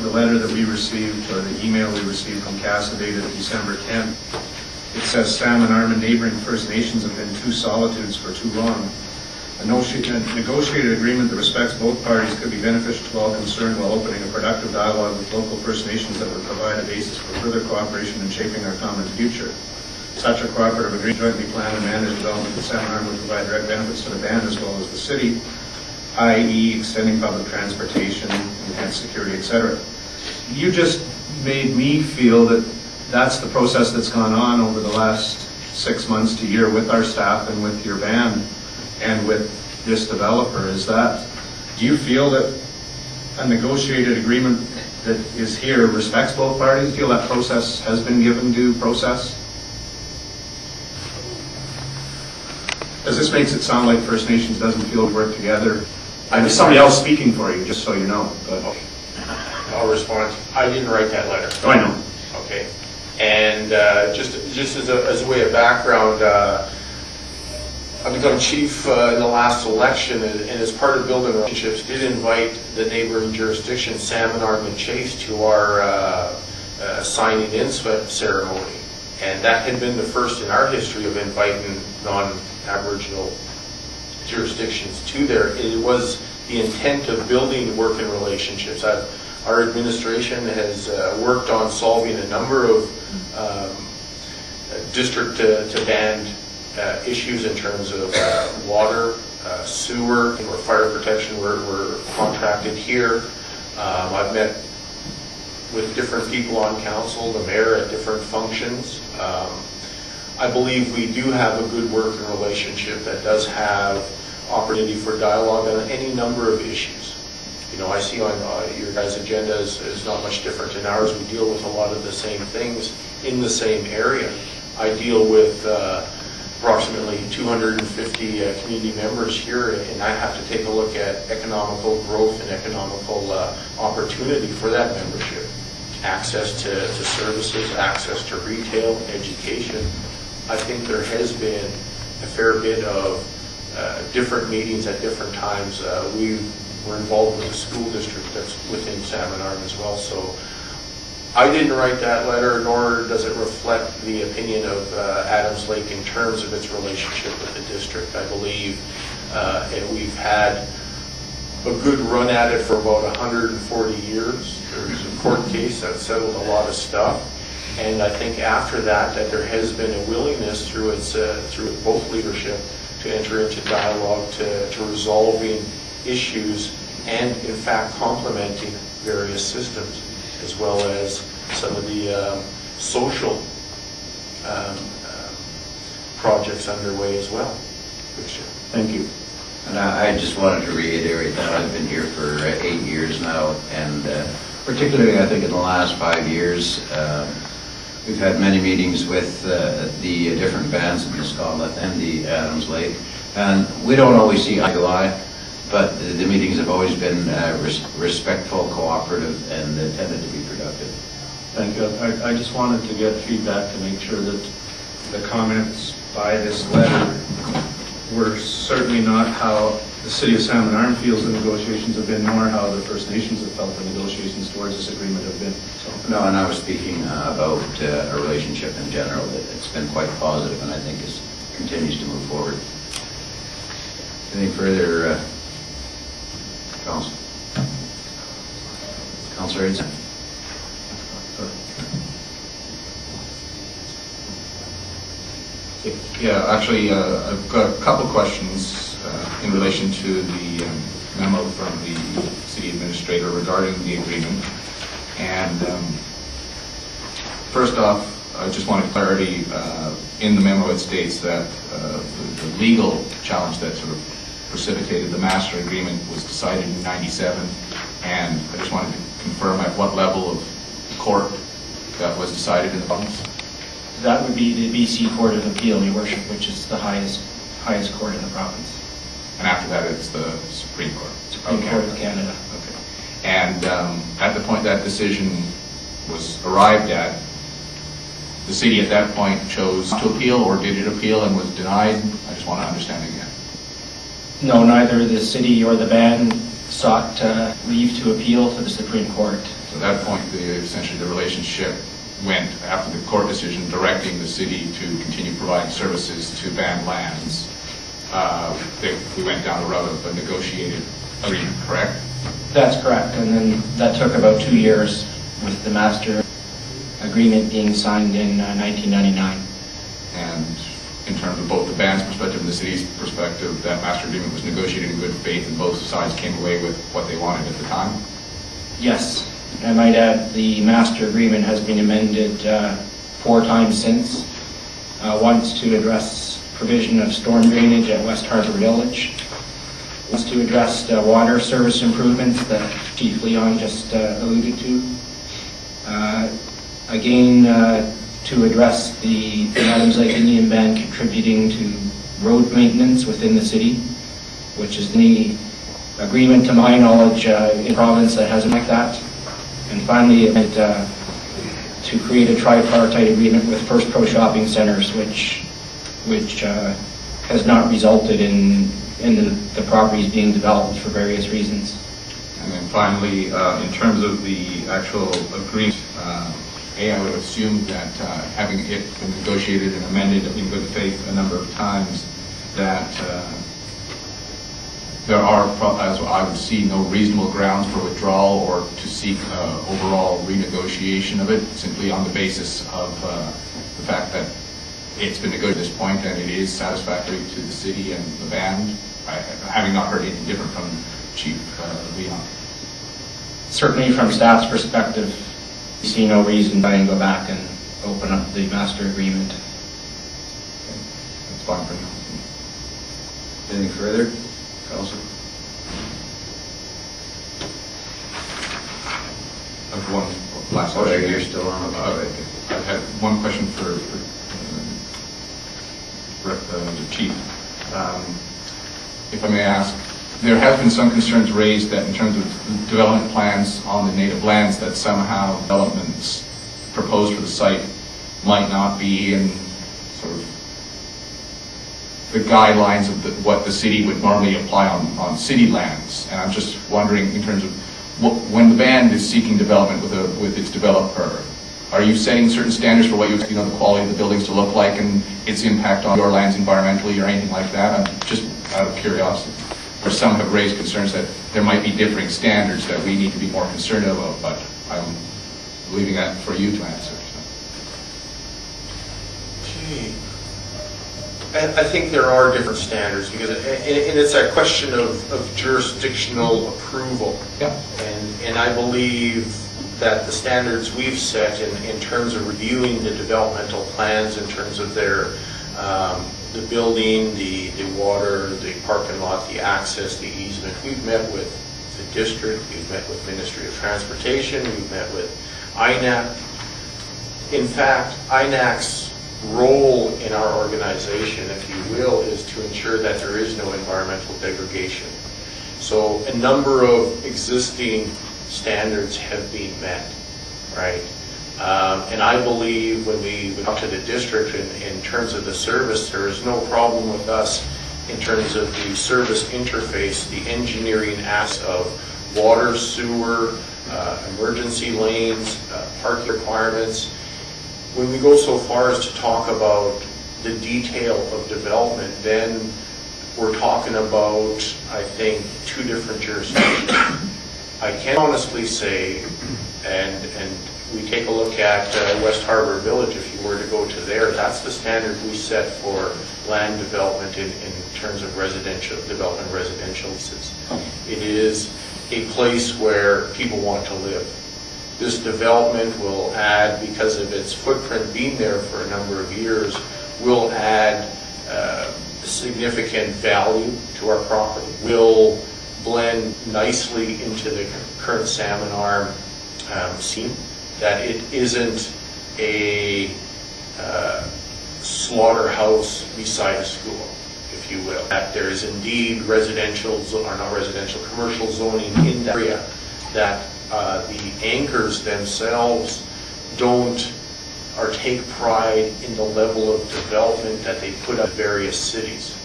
the letter that we received, or the email we received from CASA dated December 10th. It says, Salmon Arm and neighboring First Nations have been two solitudes for too long. A negotiated agreement that respects both parties could be beneficial to all concerned while opening a productive dialogue with local First Nations that would provide a basis for further cooperation in shaping our common future. Such a cooperative agreement jointly planned and managed development of Salmon Arm would provide direct benefits to the band as well as the city, i.e. extending public transportation, enhanced security, etc. You just made me feel that that's the process that's gone on over the last 6 months to a year with our staff and with your band and with this developer. Do you feel that a negotiated agreement that is here respects both parties? Do you feel that process has been given due process? Because this makes it sound like First Nations doesn't feel we work together. I'm somebody else speaking for you, just so you know. But okay. I'll respond. I didn't write that letter. Oh, I know. Okay. And just as a way of background, I became chief in the last election, and as part of building relationships, did invite the neighboring jurisdiction, Salmon Arm and Chase, to our signing-in ceremony. And that had been the first in our history of inviting non-Aboriginal jurisdictions to there. It was the intent of building working relationships. Our administration has worked on solving a number of district to band issues in terms of water, sewer, or fire protection. We're contracted here. I've met with different people on council, the mayor at different functions. I believe we do have a good working relationship that does have opportunity for dialogue on any number of issues. You know, I see on your guys' agenda is not much different than ours. We deal with a lot of the same things in the same area. I deal with approximately 250 community members here, and I have to take a look at economical growth and economical opportunity for that membership. Access to services, access to retail, education. I think there has been a fair bit of different meetings at different times. We were involved with the school district that's within Salmon Arm as well. So I didn't write that letter, nor does it reflect the opinion of Adams Lake in terms of its relationship with the district. I believe we've had a good run at it for about 140 years. There's a court case that settled a lot of stuff. And I think after that there has been a willingness through both leadership to enter into dialogue, to resolving issues, and in fact complementing various systems, as well as some of the social projects underway as well. Thank you. And I just wanted to reiterate that I've been here for 8 years now, and particularly I think in the last 5 years, we've had many meetings with the different bands in Nisqually and the Adams Lake, and we don't always see eye to eye, but the meetings have always been respectful, cooperative, and tended to be productive. Thank you. I just wanted to get feedback to make sure that the comments by this letter were certainly not how the City of Salmon Arm feels the negotiations have been, nor how the First Nations have felt the negotiations towards this agreement have been. So. No, and I was speaking about a relationship in general that it's been quite positive, and I think continues to move forward. Any further, Council? Councillor Aitken. Yeah, actually, I've got a couple questions in relation to the memo from the city administrator regarding the agreement. And first off, I just wanted clarity. In the memo, it states that the legal challenge that sort of precipitated the master agreement was decided in '97, and I just wanted to confirm at what level of court that was decided in the province. That would be the BC Court of Appeal, Your Worship, which is the highest court in the province. And after that, it's the Supreme Court. Supreme Court of Canada. Okay. And at the point that decision was arrived at, the city at that point chose to appeal, or did it appeal and was denied? I just want to understand again. No, neither the city or the band sought leave to appeal to the Supreme Court. So at that point, essentially the relationship went, after the court decision directing the city to continue providing services to banned lands, we went down the road of a negotiated agreement, correct? That's correct, and then that took about 2 years with the master agreement being signed in 1999. And in terms of both the band's perspective and the city's perspective, that master agreement was negotiated in good faith and both sides came away with what they wanted at the time? Yes, I might add the master agreement has been amended 4 times since. Once to address provision of storm drainage at West Harbour Village. Once to address water service improvements that Chief Leon just alluded to. Again, to address the Adams Lake Indian Band contributing to road maintenance within the city, which is the agreement, to my knowledge, in province that hasn't like that. And finally, to create a tripartite agreement with First Pro Shopping Centres, which has not resulted in the properties being developed for various reasons. And then finally, in terms of the actual agreement, I would assume that having it been negotiated and amended in good faith a number of times, that there are, as I would see, no reasonable grounds for withdrawal or to seek overall renegotiation of it, simply on the basis of the fact that it's been negotiated at this point and it is satisfactory to the city and the band, having not heard anything different from Chief Leon. Certainly from staff's perspective, we see no reason to go back and open up the master agreement. Okay. That's fine for now. Anything further, Council? I have one last Oh, question. you're still on. I had one question for the Chief. If I may ask, there have been some concerns raised that in terms of development plans on the native lands, that somehow developments proposed for the site might not be in sort of the guidelines of what the city would normally apply on city lands. And I'm just wondering, in terms of when the band is seeking development with its developer, are you setting certain standards for what you expect, the quality of the buildings to look like and its impact on your lands environmentally or anything like that? I'm just out of curiosity. Or some have raised concerns that there might be differing standards that we need to be more concerned about, but I'm leaving that for you to answer. Okay. I think there are different standards because it's a question of jurisdictional approval. Yeah. And I believe that the standards we've set in terms of reviewing the developmental plans, in terms of their the building, the water, the parking lot, the access, the easement, we've met with the district, we've met with Ministry of Transportation, we've met with INAC. In fact, INAC's role in our organization, if you will, is to ensure that there is no environmental degradation. So a number of existing standards have been met, right? And I believe when we talk to the district in terms of the service, there is no problem with us in terms of the service interface, the engineering aspect of water, sewer, emergency lanes, parking requirements. When we go so far as to talk about the detail of development, then we're talking about, I think, 2 different jurisdictions. I can honestly say, and we take a look at West Harbour Village, if you were to go to there, that's the standard we set for land development in terms of residential development, residential leases. It is a place where people want to live. This development will add, because of its footprint being there for a number of years, will add significant value to our property, will blend nicely into the current salmon arm scene, that it isn't a slaughterhouse beside a school, if you will. That there is indeed residential, or not residential, commercial zoning in that area, that the anchors themselves don't or take pride in the level of development that they put up in various cities.